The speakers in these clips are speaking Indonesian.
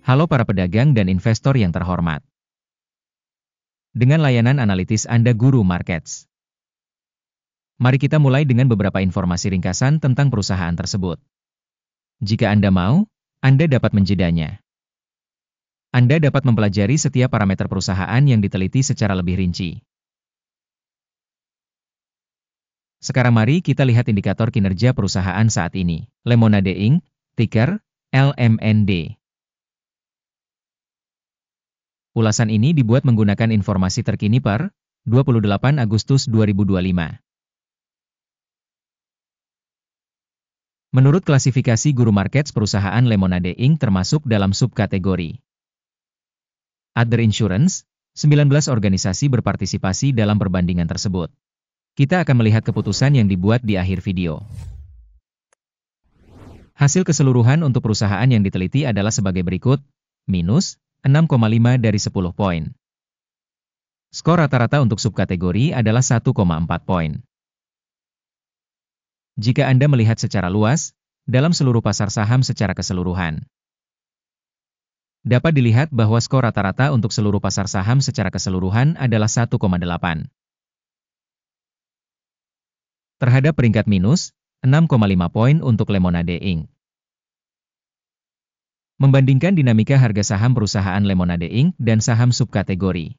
Halo para pedagang dan investor yang terhormat. Dengan layanan analitis Anda Guru Markets. Mari kita mulai dengan beberapa informasi ringkasan tentang perusahaan tersebut. Jika Anda mau, Anda dapat menjedanya. Anda dapat mempelajari setiap parameter perusahaan yang diteliti secara lebih rinci. Sekarang mari kita lihat indikator kinerja perusahaan saat ini. Lemonade Inc., ticker LMND. Ulasan ini dibuat menggunakan informasi terkini per 28 Agustus 2025. Menurut klasifikasi Guru Markets, perusahaan Lemonade Inc. termasuk dalam subkategori Other Insurance. 19 organisasi berpartisipasi dalam perbandingan tersebut. Kita akan melihat keputusan yang dibuat di akhir video. Hasil keseluruhan untuk perusahaan yang diteliti adalah sebagai berikut, minus 6,5 dari 10 poin. Skor rata-rata untuk subkategori adalah 1,4 poin. Jika Anda melihat secara luas, dalam seluruh pasar saham secara keseluruhan, dapat dilihat bahwa skor rata-rata untuk seluruh pasar saham secara keseluruhan adalah 1,8. Terhadap peringkat minus, 6,5 poin untuk Lemonade Inc. Membandingkan dinamika harga saham perusahaan Lemonade Inc. dan saham subkategori,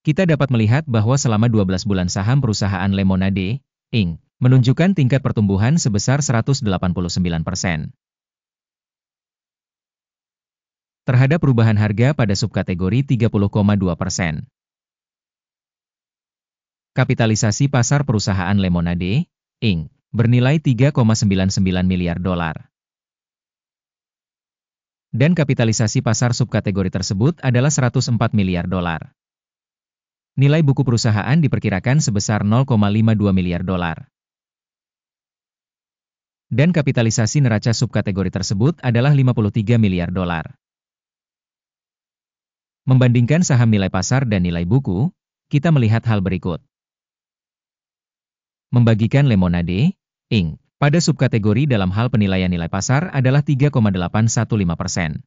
kita dapat melihat bahwa selama 12 bulan saham perusahaan Lemonade Inc. menunjukkan tingkat pertumbuhan sebesar 189%. Terhadap perubahan harga pada subkategori 30,2%. Kapitalisasi pasar perusahaan Lemonade Inc. bernilai 3,99 miliar dolar. Dan kapitalisasi pasar subkategori tersebut adalah 104 miliar dolar. Nilai buku perusahaan diperkirakan sebesar 0,52 miliar dolar. Dan kapitalisasi neraca subkategori tersebut adalah 53 miliar dolar. Membandingkan saham nilai pasar dan nilai buku, kita melihat hal berikut. Membagikan Lemonade Inc. pada subkategori dalam hal penilaian nilai pasar adalah 3,815%.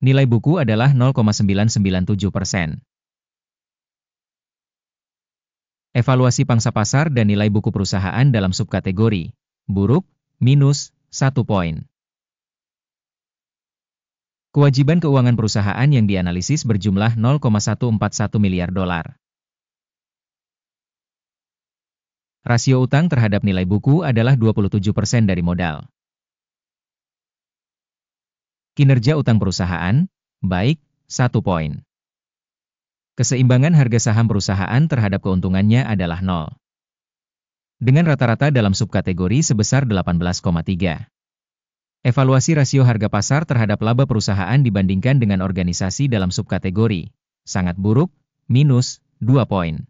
Nilai buku adalah 0,997%. Evaluasi pangsa pasar dan nilai buku perusahaan dalam subkategori buruk, minus 1 poin. Kewajiban keuangan perusahaan yang dianalisis berjumlah 0,141 miliar dolar. Rasio utang terhadap nilai buku adalah 27% dari modal. Kinerja utang perusahaan, baik, 1 poin. Keseimbangan harga saham perusahaan terhadap keuntungannya adalah 0. Dengan rata-rata dalam subkategori sebesar 18,3. Evaluasi rasio harga pasar terhadap laba perusahaan dibandingkan dengan organisasi dalam subkategori, sangat buruk, minus 2 poin.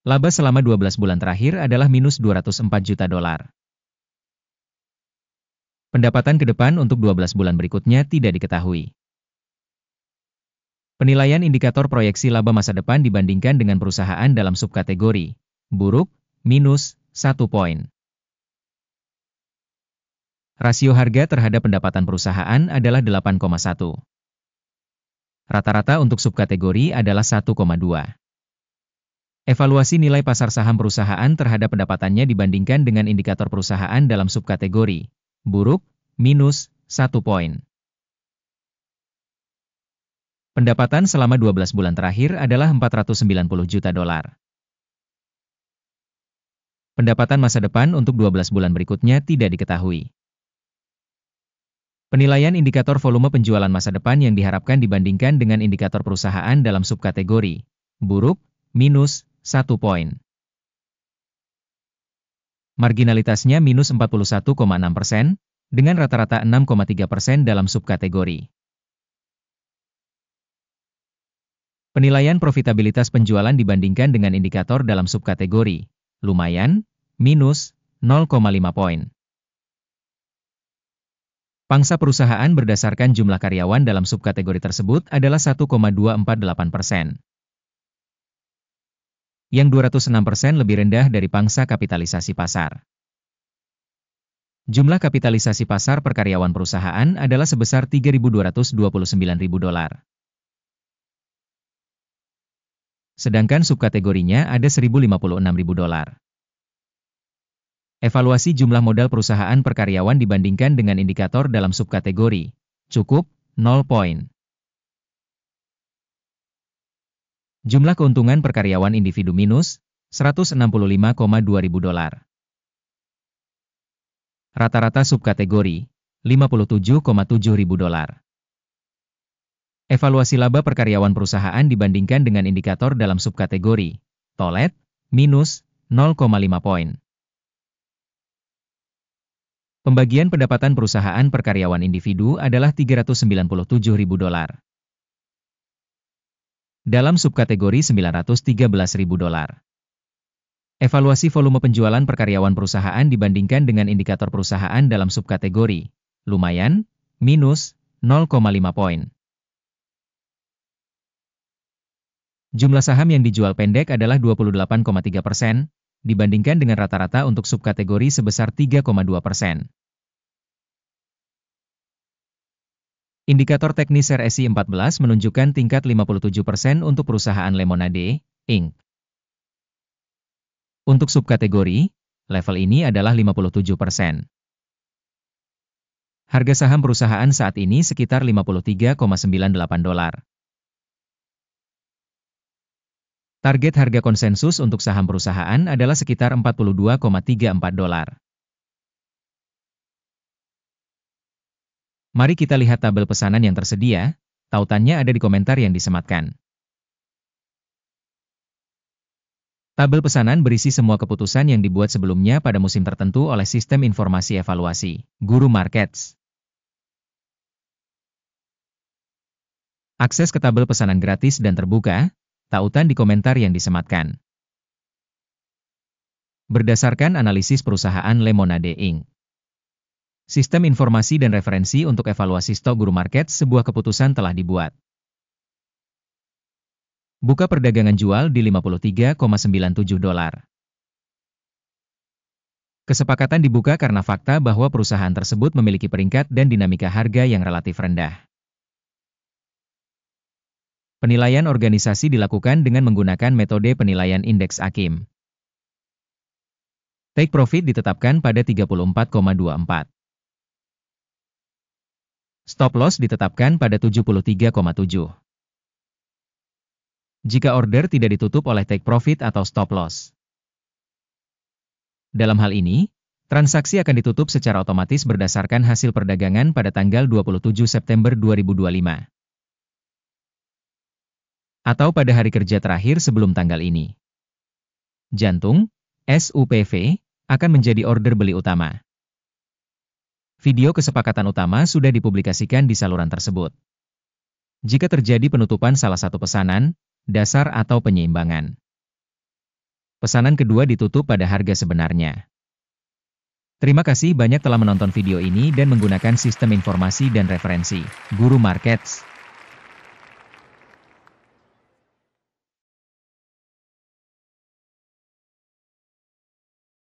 Laba selama 12 bulan terakhir adalah minus 204 juta dolar. Pendapatan ke depan untuk 12 bulan berikutnya tidak diketahui. Penilaian indikator proyeksi laba masa depan dibandingkan dengan perusahaan dalam subkategori buruk, minus 1 poin. Rasio harga terhadap pendapatan perusahaan adalah 8,1. Rata-rata untuk subkategori adalah 1,2. Evaluasi nilai pasar saham perusahaan terhadap pendapatannya dibandingkan dengan indikator perusahaan dalam subkategori buruk, minus 1 poin. Pendapatan selama 12 bulan terakhir adalah 490 juta dolar. Pendapatan masa depan untuk 12 bulan berikutnya tidak diketahui. Penilaian indikator volume penjualan masa depan yang diharapkan dibandingkan dengan indikator perusahaan dalam subkategori buruk, minus 1 poin. Marginalitasnya minus 41,6%, dengan rata-rata 6,3% dalam subkategori. Penilaian profitabilitas penjualan dibandingkan dengan indikator dalam subkategori lumayan, minus 0,5 poin. Pangsa perusahaan berdasarkan jumlah karyawan dalam subkategori tersebut adalah 1,248%. Yang 206% lebih rendah dari pangsa kapitalisasi pasar. Jumlah kapitalisasi pasar per karyawan perusahaan adalah sebesar $3.229.000. Sedangkan subkategorinya ada $1.056.000. Evaluasi jumlah modal perusahaan per karyawan dibandingkan dengan indikator dalam subkategori. Cukup, 0 poin. Jumlah keuntungan per karyawan individu minus, $165,200. Rata-rata subkategori, $57,700. Evaluasi laba per karyawan perusahaan dibandingkan dengan indikator dalam subkategori. Tolet, minus, 0,5 poin. Pembagian pendapatan perusahaan per karyawan individu adalah $397.000. Dalam subkategori $913.000. Evaluasi volume penjualan per karyawan perusahaan dibandingkan dengan indikator perusahaan dalam subkategori. Lumayan, minus, 0,5 poin. Jumlah saham yang dijual pendek adalah 28,3%, dibandingkan dengan rata-rata untuk subkategori sebesar 3,2%. Indikator teknis RSI 14 menunjukkan tingkat 57% untuk perusahaan Lemonade, Inc. Untuk subkategori, level ini adalah 57%. Harga saham perusahaan saat ini sekitar $53,98. Target harga konsensus untuk saham perusahaan adalah sekitar $42,34. Mari kita lihat tabel pesanan yang tersedia, tautannya ada di komentar yang disematkan. Tabel pesanan berisi semua keputusan yang dibuat sebelumnya pada musim tertentu oleh Sistem Informasi Evaluasi, Guru Markets. Akses ke tabel pesanan gratis dan terbuka, tautan di komentar yang disematkan. Berdasarkan analisis perusahaan Lemonade Inc. Sistem informasi dan referensi untuk evaluasi stok Guru Markets, sebuah keputusan telah dibuat. Buka perdagangan jual di $53,97. Kesepakatan dibuka karena fakta bahwa perusahaan tersebut memiliki peringkat dan dinamika harga yang relatif rendah. Penilaian organisasi dilakukan dengan menggunakan metode penilaian indeks AKIM. Take profit ditetapkan pada 34,24. Stop loss ditetapkan pada 73,7. Jika order tidak ditutup oleh take profit atau stop loss. Dalam hal ini, transaksi akan ditutup secara otomatis berdasarkan hasil perdagangan pada tanggal 27 September 2025. Atau pada hari kerja terakhir sebelum tanggal ini. Jantung, SUPV, akan menjadi order beli utama. Video kesepakatan utama sudah dipublikasikan di saluran tersebut. Jika terjadi penutupan salah satu pesanan, dasar atau penyeimbangan, pesanan kedua ditutup pada harga sebenarnya. Terima kasih banyak telah menonton video ini dan menggunakan sistem informasi dan referensi Guru Markets.